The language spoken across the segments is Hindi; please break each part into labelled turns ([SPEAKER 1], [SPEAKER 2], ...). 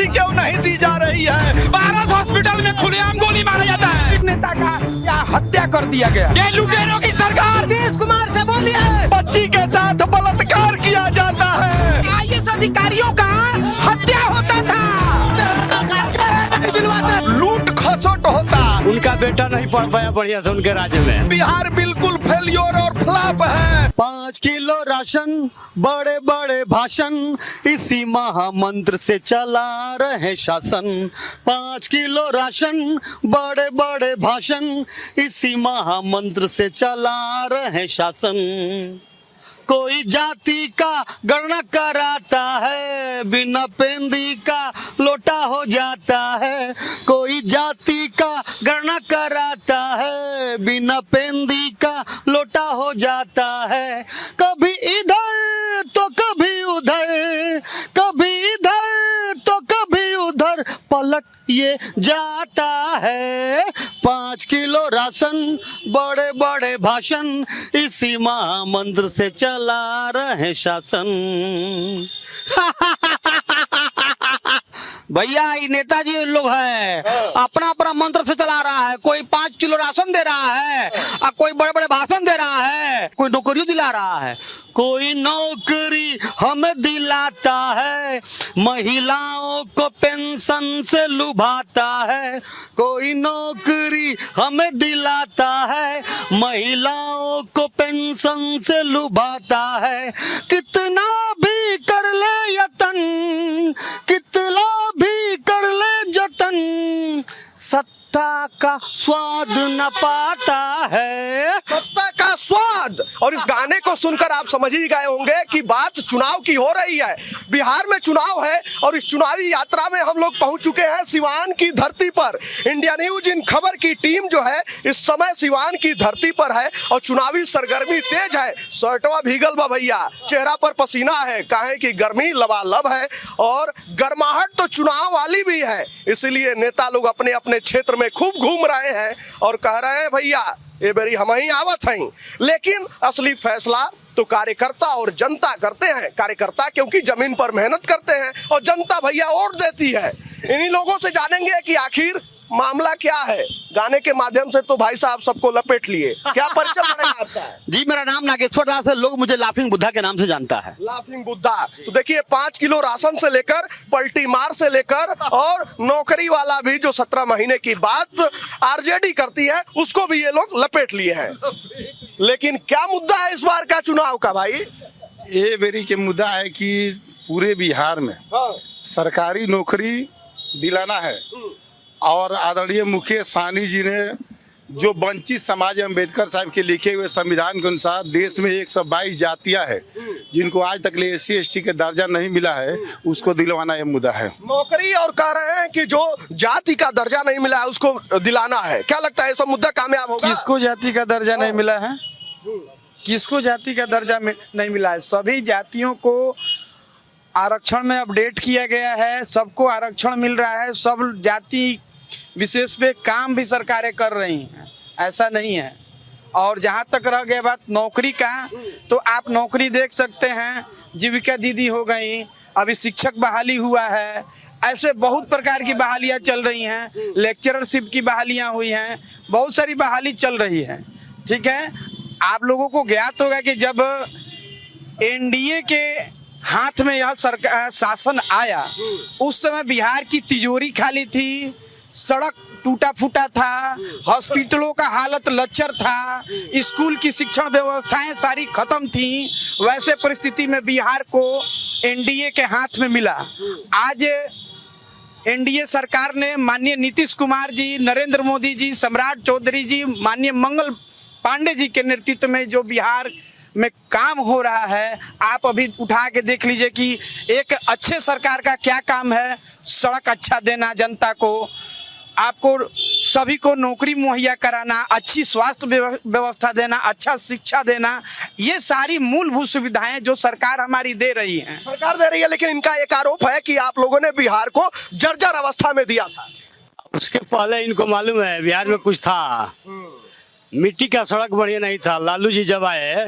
[SPEAKER 1] फांसी क्यों नहीं दी जा रही है?
[SPEAKER 2] पारस हॉस्पिटल में खुलेआम गोली मारा जाता है।
[SPEAKER 3] नेता का या हत्या कर दिया गया।
[SPEAKER 2] ये लुटेरों की सरकार।
[SPEAKER 4] नीतीश कुमार से बोलिए।
[SPEAKER 1] बच्ची के साथ बलात्कार किया जाता है।
[SPEAKER 2] आईएएस अधिकारियों का हत्या होता था।
[SPEAKER 1] लूट खसोट होता।
[SPEAKER 5] उनका बेटा नहीं पढ़ पाया बढ़िया से उनके राज्य में।
[SPEAKER 1] बिहार बिल्कुल फेलियर और फ्लॉप है।
[SPEAKER 6] 5 किलो राशन, बड़े बड़े भाषण, इसी महामंत्र से चला रहे शासन। 5 किलो राशन, बड़े बड़े भाषण, इसी महामंत्र से चला रहे शासन। कोई जाति का गणना कराता है, बिना पेंदी का लोटा हो जाता है। कोई जाति का गणना कराता है, बिना पेंदी का लोटा हो जाता है। कभी इधर तो कभी उधर, कभी इधर तो कभी उधर पलट ये जाता है। 5 किलो राशन, बड़े बड़े भाषण, इसी महामंत्र से चला रहे शासन। भैया ये नेताजी लोग हैं, अपना अपना मंत्र से चला रहा है। कोई 5 किलो राशन दे रहा है और कोई बड़े बड़े भाषण दे रहा है, कोई नौकरी दिला रहा है। कोई नौकरी हमें दिलाता है, महिलाओं को पेंशन से लुभाता है। कोई नौकरी हमें दिलाता है, महिलाओं को पेंशन से लुभाता है। कितना भी कर ले यतन, कितना भी कर ले जतन, सत्ता का स्वाद न पाता है।
[SPEAKER 3] सत्ता का स्वाद। और इस गाने को सुनकर आप समझ ही गए होंगे कि बात चुनाव की हो रही है। बिहार में चुनाव है और इस चुनावी यात्रा में हम लोग पहुंच चुके हैं सिवान की धरती पर। इंडिया न्यूज इन खबर की टीम जो है इस समय सिवान की धरती पर है और चुनावी सरगर्मी तेज है। शर्टवा भीगल बा भैया, चेहरा पर पसीना है, काहे कि गर्मी लबालब है और गर्माहट तो चुनाव वाली भी है। इसीलिए नेता लोग अपने अपने क्षेत्र में खूब घूम रहे हैं और कह रहे हैं भैया ये बेरी हम ही आवत हैं। लेकिन असली फैसला तो कार्यकर्ता और जनता करते हैं। कार्यकर्ता क्योंकि जमीन पर मेहनत करते हैं और जनता भैया वोट देती है। इन्हीं लोगों से जानेंगे कि आखिर मामला क्या है। गाने के माध्यम से तो भाई साहब सबको लपेट लिए। क्या परिचय पड़ेगा आपका?
[SPEAKER 6] जी मेरा नाम नागेश्वर दास है, लोग मुझे लाफिंग बुद्धा के नाम से जानता है।
[SPEAKER 3] लाफिंग बुद्धा। तो देखिए 5 किलो राशन से लेकर पलटी मार से लेकर और नौकरी वाला भी जो 17 महीने की बात आरजेडी करती है उसको भी ये लोग लपेट लिए हैं। लेकिन क्या मुद्दा है इस बार का चुनाव का भाई?
[SPEAKER 7] ये बेरी के मुद्दा है कि पूरे बिहार में सरकारी नौकरी दिलाना है और आदरणीय मुकेश सहनी जी ने जो वंचित समाज अम्बेडकर साहब के लिखे हुए संविधान के अनुसार देश में 122 जातियां हैं जिनको आज तक SC ST के दर्जा नहीं मिला है, उसको दिलवाना ये मुद्दा है।
[SPEAKER 3] नौकरी और कह रहे हैं कि जो जाति का दर्जा नहीं मिला है उसको दिलाना है। क्या लगता है ये सब मुद्दा कामयाब होगा?
[SPEAKER 8] किसको जाति का दर्जा नहीं मिला है? किसको जाति का दर्जा नहीं मिला है? सभी जातियों को आरक्षण में अपडेट किया गया है, सबको आरक्षण मिल रहा है। सब जाति विशेष पे काम भी सरकारें कर रही हैं, ऐसा नहीं है। और जहाँ तक रह गया बात नौकरी का, तो आप नौकरी देख सकते हैं। जीविका दीदी हो गई, अभी शिक्षक बहाली हुआ है, ऐसे बहुत प्रकार की बहालियाँ चल रही हैं। लेक्चररशिप की बहालियाँ हुई हैं, बहुत सारी बहाली चल रही है। ठीक है, आप लोगों को ज्ञात होगा कि जब NDA के हाथ में यह सरकार शासन आया उस समय बिहार की तिजोरी खाली थी, सड़क टूटा फूटा था, हॉस्पिटलों का हालत लच्चर था, स्कूल की शिक्षण व्यवस्थाएं सारी खत्म थी। वैसे परिस्थिति में बिहार को NDA के हाथ में मिला। आज NDA सरकार ने माननीय नीतीश कुमार जी, नरेंद्र मोदी जी, सम्राट चौधरी जी, माननीय मंगल पांडे जी के नेतृत्व में जो बिहार में काम हो रहा है, आप अभी उठा के देख लीजिए कि एक अच्छे सरकार का क्या काम है। सड़क अच्छा देना जनता को, आपको सभी को नौकरी मुहैया कराना, अच्छी स्वास्थ्य व्यवस्था देना, अच्छा शिक्षा देना, ये सारी मूलभूत सुविधाएं जो सरकार हमारी दे रही है।
[SPEAKER 3] सरकार दे रही है, लेकिन इनका एक आरोप है कि आप लोगों ने बिहार को जर्जर अवस्था में दिया था।
[SPEAKER 5] उसके पहले इनको मालूम है बिहार में कुछ था, मिट्टी का सड़क बढ़िया नहीं था। लालू जी जब आए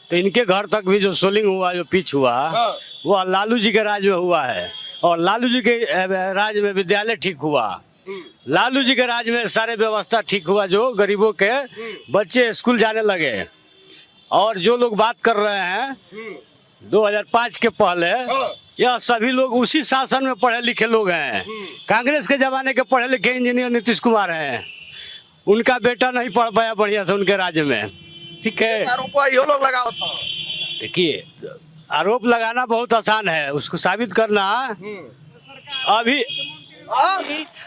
[SPEAKER 5] तो इनके घर तक भी जो सोलिंग हुआ, जो पिच हुआ, वो लालू जी के राज में हुआ है। और लालू जी के राज में विद्यालय ठीक हुआ। लालू जी के राज में सारे व्यवस्था ठीक हुआ, जो गरीबों के बच्चे स्कूल जाने लगे। और जो लोग बात कर रहे हैं 2005 के पहले, यह सभी लोग उसी शासन में पढ़े लिखे लोग हैं। कांग्रेस के जमाने के पढ़े लिखे इंजीनियर नीतीश कुमार हैं, उनका बेटा नहीं पढ़ पाया बढ़िया से उनके राज्य में। ठीक है,
[SPEAKER 3] आरोप ये लोग लगाओ था।
[SPEAKER 5] देखिए, आरोप लगाना बहुत आसान है, उसको साबित करना अभी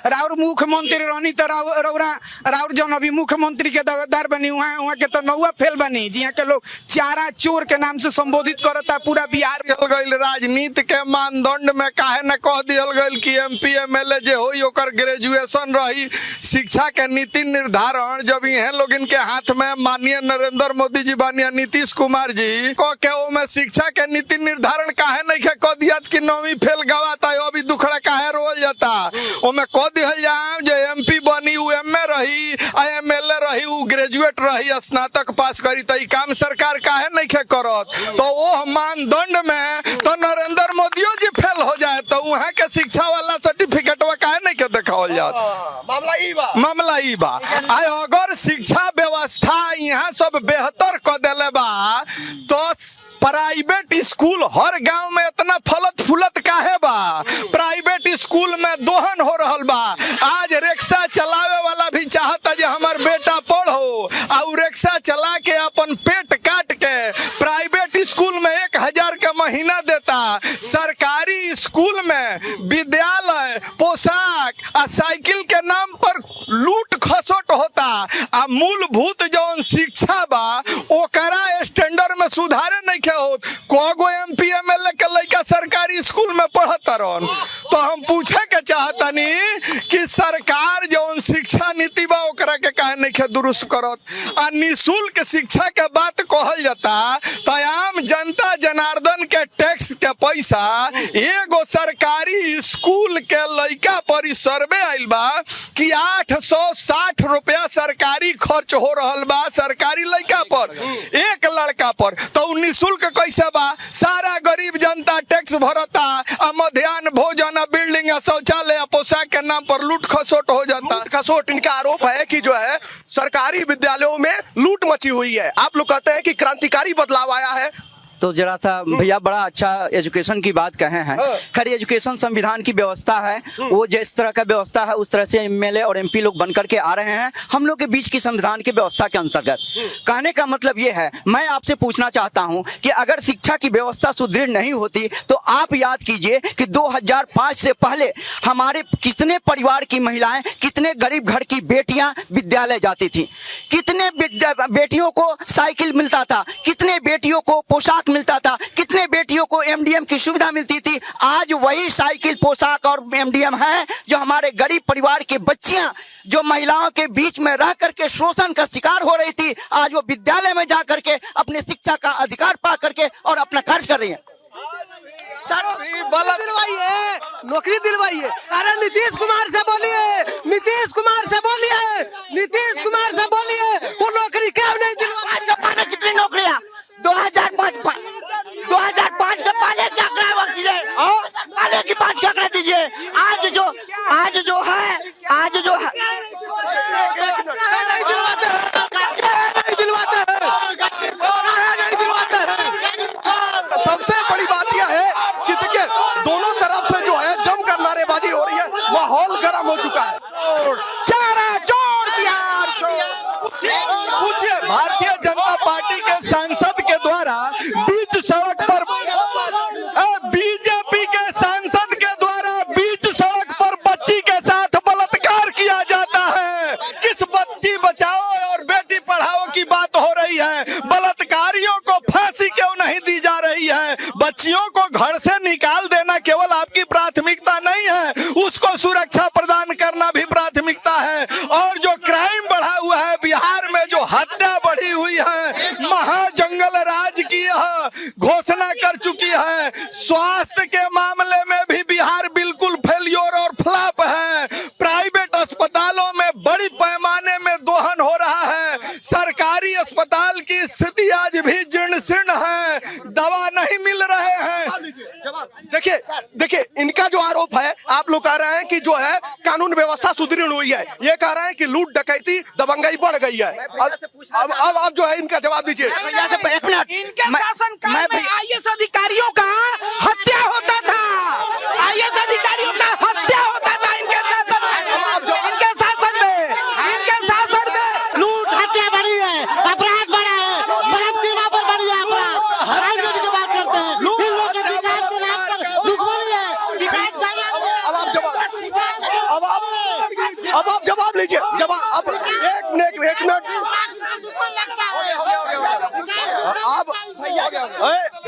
[SPEAKER 8] राउर मुख्यमंत्री रहनी तो राउर जौन अभी मुख्यमंत्री के दावेदार बनी वहाँ के तो नौवा फेल बनी, जिहाँ के लोग चारा चोर के नाम से संबोधित करता पूरा बिहार।
[SPEAKER 7] गईल राजनीति के मानदंड में काहे न कह दियल गईल कि MP MLA जे होई ओकर ग्रेजुएशन रही। शिक्षा के नीति निर्धारण जब यह लोग इनके हाथ में माननीय नरेंद्र मोदी जी बानिया नीतीश कुमार जी को के में शिक्षा के नीति निर्धारण काहे नहीं के कह दिया कि 9वीं फेल गवाता है, अभी दुखड़ा काहे रोल जाता। ओमे कह दिहल जाए जो MP बनी उ MA रही, MLA रही, उ ग्रेजुएट रही, स्नातक पास करी, तो काम सरकार काहे नहीं के करत। तो वो मानदंड में तो नरेंद्र मोदियो जी फेल हो जाए तो वहाँ के शिक्षा वाला सर्टिफिकेट काहे नहीं के देखावल जात। मामला ई बा अगर शिक्षा व्यवस्था यहाँ सब बेहतर कर दिले बा तो प्राइवेट स्कूल हर गांव में इतना फलत फूलत काहे बा। प्राइवेट स्कूल में दोहन हो रहल बा। आज रिक्शा चलावे वाला भी चाहता जे हमार बेटा पढ़ो, और रिक्शा चला के अपन पेट काट के प्राइवेट स्कूल में 1000 का महीना देता। सरकारी स्कूल में विद्यालय, पोशाक आ साइकिल के नाम पर लूट खसोट होता। आ मूलभूत जौन शिक्षा बा ओकरा स्टैंडर्ड में सुधारे नहीं के होत। कोगो MP MLA के लड़का सरकारी स्कूल में पढ़ता रहन। तो हम पूछे के चाहतनी कि सरकार जौन शिक्षा नीति बा ओकरा के काहे नहीं के दुरुस्त करत। आ निःशुल्क शिक्षा के बात कहल जाता तो आम जनता जनार्दन के टैक्स के पैसा एगो सरकारी स्कूल के लड़का पर सर्वे आइल बा कि 860 रुपया सरकारी खर्च हो रहल बा सरकारी लड़का पर, एक लड़का पर। तो निःशुल्क कैसे बा? सारा गरीब जनता टैक्स भरता, मध्याह्न भोजन, बिल्डिंग, शौचालय, पोशाक के नाम पर लूट खसोट हो जाता।
[SPEAKER 3] लूट खसोट इनका आरोप है कि जो है सरकारी विद्यालयों में लूट मची हुई है। आप लोग कहते हैं कि क्रांतिकारी बदलाव आया है।
[SPEAKER 4] तो जरा सा भैया बड़ा अच्छा एजुकेशन की बात कहे हैं। खैर एजुकेशन संविधान की व्यवस्था है, वो जिस तरह का व्यवस्था है उस तरह से MLA और MP लोग बनकर के आ रहे हैं हम लोग के बीच की संविधान की व्यवस्था के अंतर्गत। कहने का मतलब ये है, मैं आपसे पूछना चाहता हूं कि अगर शिक्षा की व्यवस्था सुदृढ़ नहीं होती तो आप याद कीजिए कि 2005 से पहले हमारे कितने परिवार की महिलाएं, कितने गरीब घर की बेटियां विद्यालय जाती थी, कितने बेटियों को साइकिल मिलता था, कितने बेटियों को पोशाक मिलता था, कितने बेटियों को MDM की सुविधा मिलती थी। आज वही साइकिल, पोशाक और MDM है जो हमारे गरीब परिवार की बच्चियां जो महिलाओं के बीच में रह करके शोषण का शिकार हो रही थी, आज वो विद्यालय में जा करके अपने शिक्षा का अधिकार पा करके और अपना कार्य कर रही है।
[SPEAKER 3] दिलवाइए, नौकरी दिलवाइए। अरे नीतीश कुमार से बोलिए, नीतीश कुमार से बोलिए, नीतीश कुमार से बोलिए, वो नौकरी क्यों नहीं दिलवाई?
[SPEAKER 4] कितनी नौकरियां 2005 का पहले क्या आंकड़ा दीजिए, पहले की 5 का आंकड़ा दीजिए। आज जो है
[SPEAKER 3] सबसे बड़ी बात यह है कि देखिए दोनों तरफ से जो है जमकर नारेबाजी हो रही है, माहौल गर्म हो चुका है।
[SPEAKER 2] चारा चोर बिहार चोर।
[SPEAKER 7] पूछिए भारतीय जनता पार्टी के सांसद के द्वारा बीच सड़क पर, BJP के सांसद के द्वारा बीच सड़क पर बच्ची के साथ बलात्कार किया जाता है। किस बच्ची बचाओ और बेटी पढ़ाओ की बात हो रही है, बलात्कारियों को फांसी क्यों नहीं दी जा रही है? बच्चियों को घर से निकाल देना केवल आपकी प्राथमिकता नहीं है, उसको सुरक्षा प्रदान करना भी प्राथमिकता है। और जो क्राइम बढ़ा हुआ है बिहार में, जो हत्या बढ़ी हुई है, महाजंगल राज की घोषणा कर चुकी है। स्वास्थ्य के मामले में भी बिहार बिल्कुल फेल्योर और फ्लॉप है। प्राइवेट अस्पतालों में बड़ी पैमाने में दोहन हो रहा है। सरकारी अस्पताल की स्थिति आज भी जीर्ण शीर्ण है, दवा नहीं मिल रहे हैं।
[SPEAKER 3] देखिए देखिए, इनका जो आरोप है, आप लोग कह रहे हैं कि जो है कानून व्यवस्था सुदृढ़ हुई है, ये कह रहे हैं कि लूट डकैती दबंगई बढ़ गई है। अब जो है इनका जवाब दीजिए।
[SPEAKER 4] एक मिनट,
[SPEAKER 2] इनके शासनकाल में आईएएस अधिकारियों का हत्या होता था, आईएएस अधिकारियों का हत्या होता था इनके शासन में
[SPEAKER 6] लूट हत्या बढ़ी है, अपराध बढ़ा है, मरद सीमा पर बढ़ी है अपराध। राजनीति की बात करते हैं, फिल्मों के विकास के नाम पर दुश्मनी है।
[SPEAKER 3] अब आप जवाब लीजिए। जवाब अब एक मिनट आप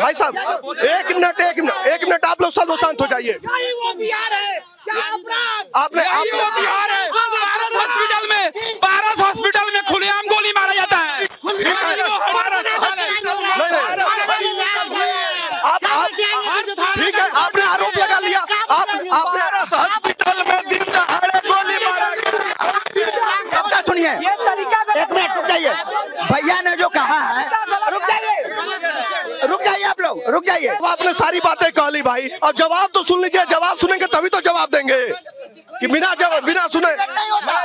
[SPEAKER 3] भाई साहब, एक मिनट आप लोग सब शांत हो जाइए।
[SPEAKER 2] वो बिहार है, क्या अपराध?
[SPEAKER 3] आपने
[SPEAKER 2] बिहार है, पारस हॉस्पिटल में खुलेआम गोली मारा जाता है।
[SPEAKER 3] ठीक है, आपने आरोप लगा लिया। आपने हॉस्पिटल में दिन दहाड़े गोली मारा गया।
[SPEAKER 4] सुनिए,
[SPEAKER 2] ये तरीका
[SPEAKER 4] एक मिनट रुक जाइए। भैया ने जो कहा है, रुक जाइए आप लोग, रुक जाइए।
[SPEAKER 3] अब आपने सारी बातें कह ली भाई, अब जवाब तो सुन लीजिए। जवाब सुनेंगे तभी तो जवाब देंगे, कि बिना सुने।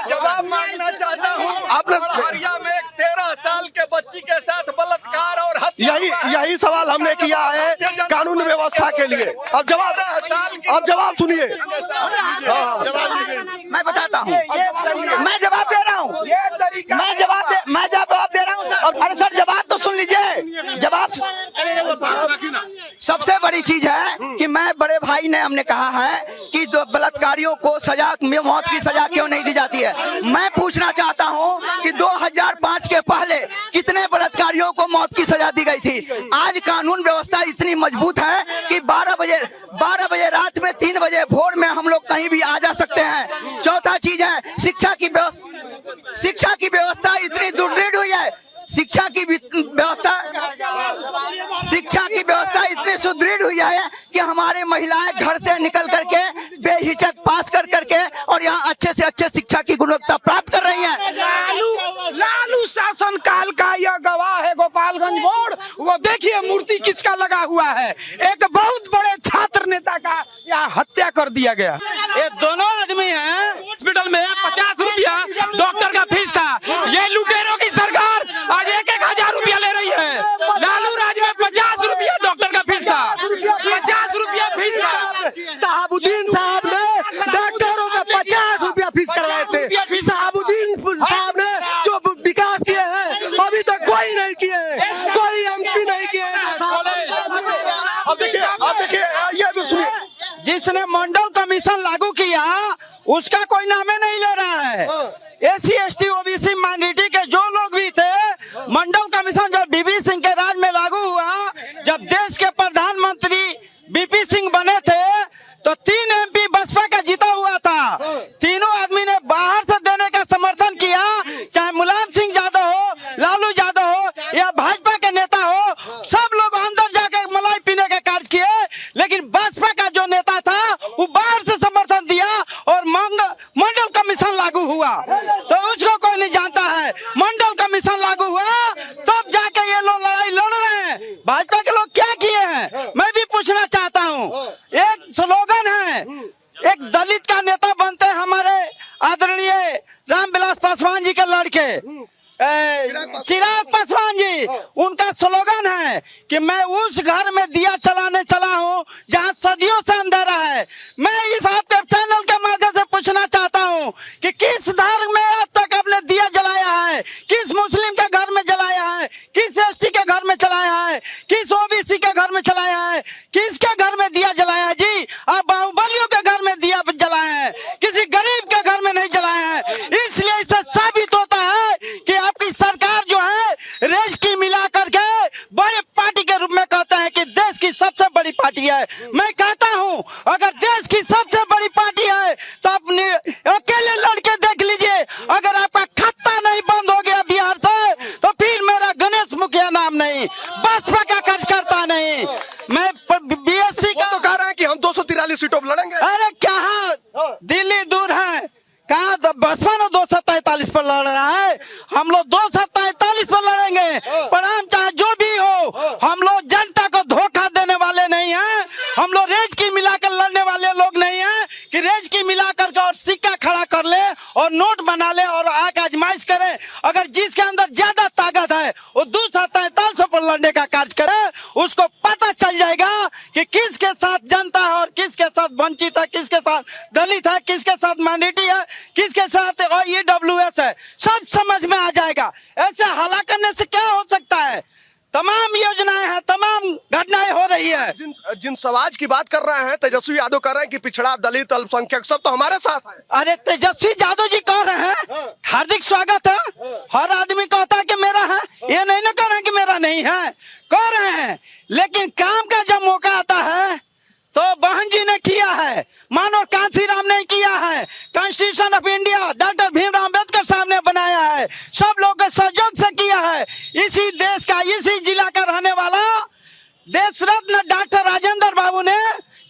[SPEAKER 1] जवाब मांगना चाहता हूँ।
[SPEAKER 3] आपने
[SPEAKER 1] हरिया में एक 13 साल के बच्ची के साथ बलात्कार और हत्या
[SPEAKER 3] यही सवाल हमने किया है कानून व्यवस्था के लिए। अब जवाब सुनिए।
[SPEAKER 4] मैं बताता हूँ, मैं जवाब दे रहा हूँ, मैं जवाब दे रहा हूँ सर। अरे सर, जवाब तो सुन लीजिए। जवाब सबसे बड़ी चीज है कि मैं बड़े भाई ने हमने कहा है कि जो बलात्कारियों को मौत की सजा क्यों नहीं दी जाती है। मैं पूछना चाहता हूं कि 2005 के पहले कितने बलात्कारियों को मौत की सजा दी गई थी। आज कानून व्यवस्था इतनी मजबूत है कि 12 बजे रात में 3 बजे भोर में हम लोग कहीं भी आ जा सकते हैं। चौथा चीज है शिक्षा की व्यवस्था इतनी सुदृढ़ हुई है। शिक्षा की व्यवस्था इतनी सुदृढ़ हुई है कि हमारे महिलाएं घर से निकल करके बेहिचक पास कर करके और यहाँ अच्छे से अच्छे शिक्षा की गुणवत्ता प्राप्त कर रही हैं।
[SPEAKER 2] लालू शासन काल का यह गवाह है गोपालगंज बोर्ड। वो देखिए मूर्ति किसका लगा हुआ है, एक बहुत बड़े छात्र नेता का यहाँ हत्या कर दिया गया। ये दोनों आदमी हैं, हॉस्पिटल में 50 रुपया डॉक्टर का फीस था। ये लुटेरों की सरकार आज 1,000 रुपया ले रही है। लालू राज में 50 रुपया डॉक्टर का फीस था, 50 रुपया फीस था।
[SPEAKER 6] शहाबुद्दीन साहब ने डॉक्टरों का 50 रुपया फीस करवाए थे। शहाबुद्दीन साहब ने जो विकास किए हैं अभी तक कोई नहीं किए, कोई एमपी नहीं किए।
[SPEAKER 3] अब देखिए ये भी सुनिए।
[SPEAKER 2] जिसने मंडल कमीशन लागू किया उसका कोई नामे नहीं ले रहा है। SC ST OBC माइनॉरिटी के जो लोग भी थे, मंडल कमीशन जब बीपी सिंह के राज में लागू हुआ, जब देश के प्रधानमंत्री बीपी सिंह बने थे तो 3 MP बसपा का जीता हुआ था। तीनों आदमी ने बाहर से देने का समर्थन किया, चाहे मुलायम सिंह यादव हो, लालू यादव हो या भाजपा के नेता हो, सब लोग अंदर जाकर मलाई पीने का कार्य किए। लेकिन बसपा का जो नेता था वो बाहर से समर्थन दिया और मंडल कमीशन लागू हुआ। तो उसको कोई नहीं जानता है। मंडल कमीशन लागू हुआ तब जाके ये लोग लड़ाई लड़ रहे हैं। भाजपा के लोग क्या किए हैं मैं भी पूछना चाहता हूँ। एक स्लोगन है, एक दलित का नेता बनते हैं हमारे आदरणीय रामविलास पासवान जी के लड़के चिराग पासवान जी, उनका स्लोगन है कि मैं उस घर में दिया चलाने चला हूं जहां सदियों से अंधेरा है। मैं इस आपके चैनल के माध्यम से पूछना चाहता हूं कि किस धर्म में आज तक आपने दिया जलाया है, किस मुस्लिम के घर में जलाया है, किस ST के घर में चलाया है, किस OBC के घर में चलाया है, किसके घर में दिया जलाया है? जी आप बाहुबलियों के घर में दिया जलाया है, किसी गरीब के घर में नहीं जलाया है। इसलिए इससे साबित होता है कि आपकी सरकार जो है रेज की मिला करके बड़े पार्टी के रूप में कहता है कि देश की सबसे बड़ी पार्टी है। मैं कहता हूं अगर देश की सबसे बड़ी पार्टी है तो अपने अकेले लड़के देख लीजिए। अगर आपका खाता नहीं बंद हो गया बिहार से तो फिर मेरा गणेश मुखिया नाम नहीं, बसपा का कार्यकर्ता नहीं। मैं BSP का
[SPEAKER 3] तो कह रहे हैं कि हम 243 सीटों पर लड़ेंगे।
[SPEAKER 2] अरे कहाँ दिल्ली दूर है, कहाँ बसपा ने 243 पर लड़ रहा है, हम लोग 243 पर लड़ेंगे। पर हम चाहे जो भी हो, हम लोग जनता को धोखा देने वाले नहीं हैं। हम लोग रेज की मिलाकर लड़ने वाले लोग नहीं है कि रेज की मिला करके और सिक्का खड़ा कर ले और नोट बना ले और आके आजमाइश करे। अगर जिसके अंदर ज्यादा ताकत है वो 243 पर लड़ने का कार्य करे, उसको पता चल जाएगा कि किसके साथ जनता है और किसके साथ वंचित है, किसके साथ दलित है, किसके साथ माइनॉरिटी है, किसके साथ EWS है, सब समझ में आ जाएगा। ऐसे हला करने से क्या हो सकता है? तमाम योजनाएं हैं, तमाम घटनाएं हो रही है।
[SPEAKER 3] जिन समाज की बात कर रहे हैं तेजस्वी यादव कह रहे हैं कि पिछड़ा, दलित, अल्पसंख्यक सब तो हमारे साथ है।
[SPEAKER 2] अरे तेजस्वी यादव जी कह रहे हैं, हार्दिक स्वागत है। हर आदमी कहता है कि मेरा है, ये नहीं ना कह रहे हैं कि मेरा नहीं है, कह रहे हैं। लेकिन काम का जब मौका आता है तो बहन जी ने किया है, मानव कांसीराम ने किया है, constitution of India doctor Bhimrao Ambedkar साहब ने बनाया है, सब लोग के सहयोग से किया है। इसी देश का, इसी जिला का रहने वाला देश रत्न डॉक्टर राजेंद्र बाबू ने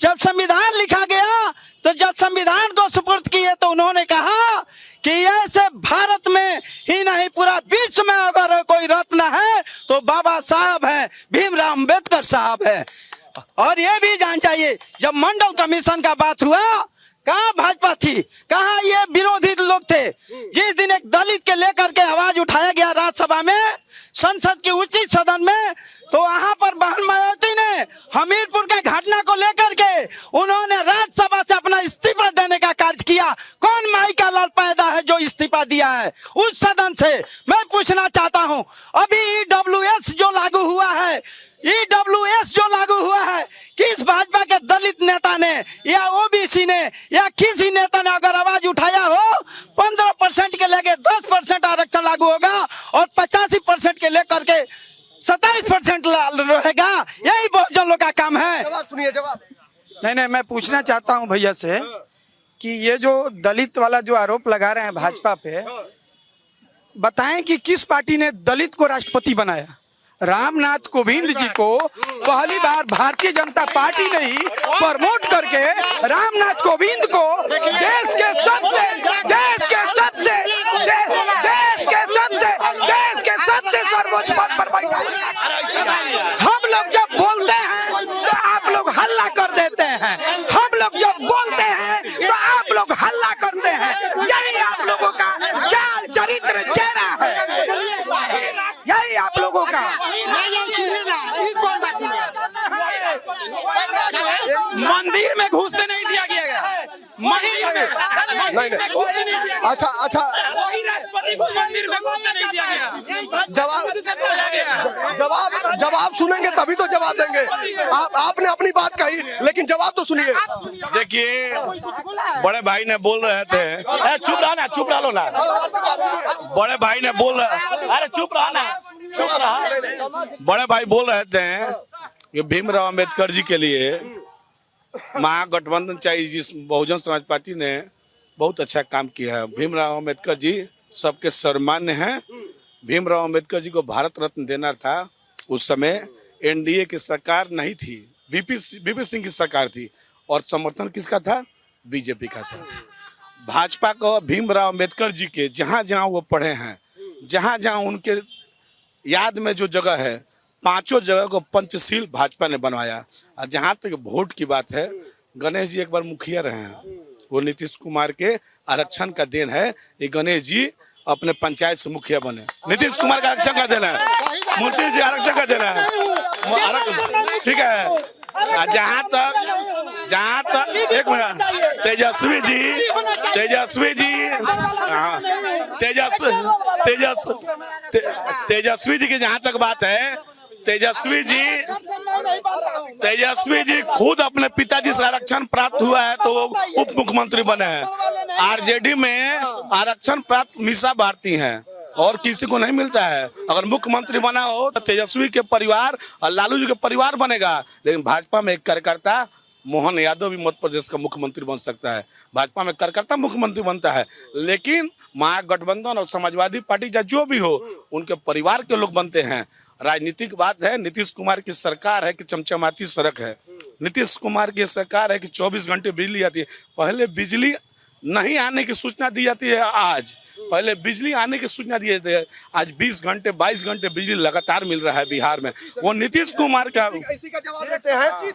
[SPEAKER 2] जब संविधान लिखा गया तो जब संविधान को सुपुर्द किए तो उन्होंने कहा कि ऐसे भारत में ही नहीं पूरा विश्व में अगर कोई रत्न है तो बाबा साहब है, भीमराव अम्बेडकर साहब है। और ये भी जान चाहिए, जब मंडल कमीशन का बात हुआ, कहाँ भाजपा थी, कहाँ ये विरोधी लोग थे? जिस दिन एक दलित के लेकर के आवाज उठाया गया राज्यसभा में, संसद की उच्च सदन में, तो वहां पर बहन मायावती ने हमीरपुर के घटना को लेकर के उन्होंने राज्यसभा से अपना इस्तीफा देने का कार्य किया। कौन माई का लाल पैदा है जो इस्तीफा दिया है उस सदन से? मैं पूछना चाहता हूं, अभी EWS जो लागू हुआ है, EWS जो लागू हुआ है, किस भाजपा के दलित नेता ने या OBC ने या किसी नेता ने अगर आवाज उठाया हो? 15% के लेके 10% आरक्षण लागू होगा और 85% के लेकर के 27% रहेगा। यही बहुजन लोग का काम है।
[SPEAKER 3] जवाब सुनिए, जवाब।
[SPEAKER 8] नहीं, मैं पूछना चाहता हूं भैया से कि ये जो दलित वाला जो आरोप लगा रहे हैं भाजपा पे, बताएं कि किस पार्टी ने दलित को राष्ट्रपति बनाया? रामनाथ कोविंद जी को पहली बार भारतीय जनता पार्टी ने ही प्रमोट करके रामनाथ कोविंद को देश के सबसे सर्वोच्च पद पर बैठा। हम लोग जब बोलते हैं तो आप लोग हल्ला कर देते हैं, हम लोग जब बोलते हैं तो आप लोग हल्ला करते हैं। यही आप लोगों का चाल चरित्र चेहरा है, यही आप लोगों का। मंदिर में घुसने नहीं दिया गया, मंदिर में घुसने नहीं दिया।
[SPEAKER 3] अच्छा,
[SPEAKER 8] राष्ट्रपति को मंदिर में घुसने नहीं दिया गया।
[SPEAKER 3] जवाब सुनेंगे तभी तो जवाब देंगे। आपने अपनी बात कही, लेकिन जवाब तो सुनिए।
[SPEAKER 9] देखिए, बड़े भाई ने बोल रहे थे, चुप रहा लो ना। बड़े भाई ने बोल रहे, अरे चुप रहा। बड़े भाई बोल रहे थे कि भीमराव अम्बेडकर जी के लिए महागठबंधन चाहिए, जिस बहुजन समाज पार्टी ने बहुत अच्छा काम किया है। भीमराव अम्बेडकर जी सबके सर्वमान्य हैं। भीमराव अम्बेडकर जी को भारत रत्न देना था। उस समय NDA की सरकार नहीं थी, VP सिंह की सरकार थी, और समर्थन किसका था? BJP का था। भाजपा को भीमराव अम्बेडकर जी के जहां जहां वो पढ़े हैं, जहां जहां उनके याद में जो जगह है, 5 जगह को पंचशील भाजपा ने बनवाया। और जहां तक वोट की बात है, गणेश जी एक बार मुखिया रहे हैं, वो नीतीश कुमार के आरक्षण का देन है। ये गणेश जी अपने पंचायत से मुखिया बने, नीतीश कुमार का आरक्षण का देना है, मूर्ति जी आरक्षण का देना है, ठीक है। जहाँ तक एक मिनट, तेजस्वी जी की जहाँ तक बात है, तेजस्वी जी खुद अपने पिताजी से आरक्षण प्राप्त हुआ है तो उप मुख्यमंत्री बने हैं। RJD में आरक्षण प्राप्त मीसा भारती हैं और किसी को नहीं मिलता है। अगर मुख्यमंत्री बना हो तो तेजस्वी के परिवार और लालू जी के परिवार बनेगा। लेकिन भाजपा में एक कार्यकर्ता मोहन यादव भी मध्य प्रदेश का मुख्यमंत्री बन सकता है। भाजपा में कार्यकर्ता मुख्यमंत्री बनता है, लेकिन महागठबंधन और समाजवादी पार्टी या जो भी हो, उनके परिवार के लोग बनते हैं। राजनीतिक बात है, नीतीश कुमार की सरकार है कि चमचमाती सड़क है। नीतीश कुमार की सरकार है कि 24 घंटे बिजली आती है। पहले बिजली नहीं आने की सूचना दी जाती है, आज पहले बिजली आने की सूचना दी जाती है, आज 20 घंटे 22 घंटे बिजली लगातार मिल रहा है बिहार में। वो नीतीश कुमार का
[SPEAKER 3] इसी का जवाब देते हैं।